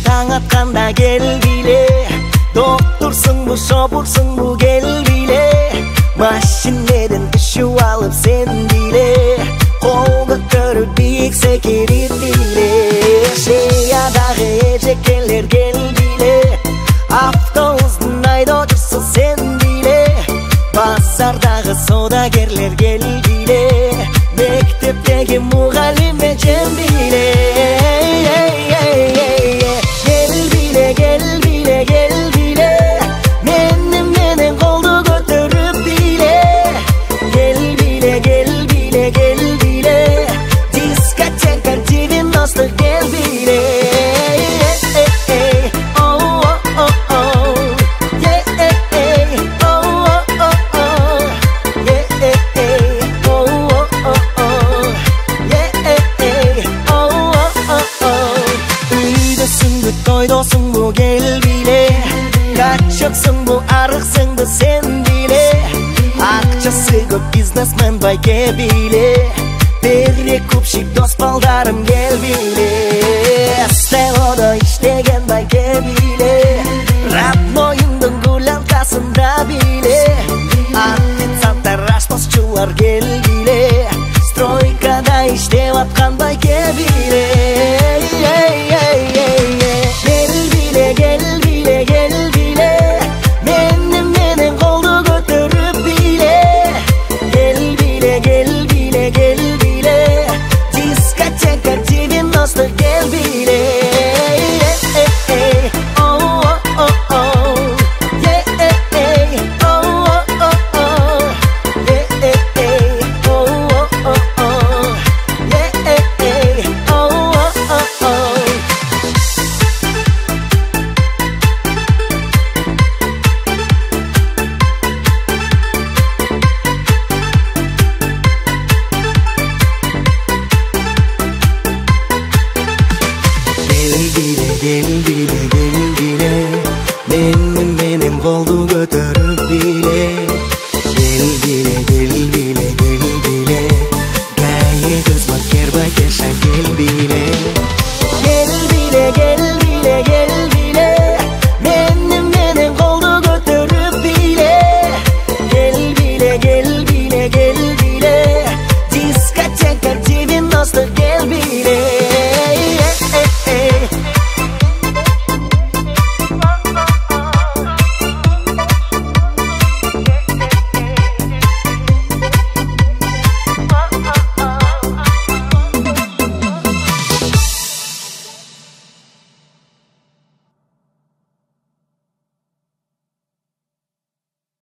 taң atқанда кел биле. Доктурсың бу, шопурсың бу, кел биле. Машинеден түшүп алып сен биле. Кол көтөрүп бийик секирит биле. Шеядагы эжекелер кел биле. Автобустун айдоочусу сен биле. Базардагы соодагерлер кел биле. Мектептеги мугалим эжем биле. Кел биле, кел биле, кел биле. Менен колду көтөрүп биле. Кел биле, кел биле, кел биле. Дискотека 90 кел биле. Toydosың бу, кел биле. Качоксың бу, арыксыңды сен биле. Акчасы көп бизнесмен байке биле. Перекупщик дос балдарым кел биле. Стелодо иштеген байке биле. Родноюңдун гулянкасында биле. Официанттар, ашпазчылар кел биле. Стройкада иштеп аткан байке биле. Gel bile, gel bile, gel bile. Benim koldu götür.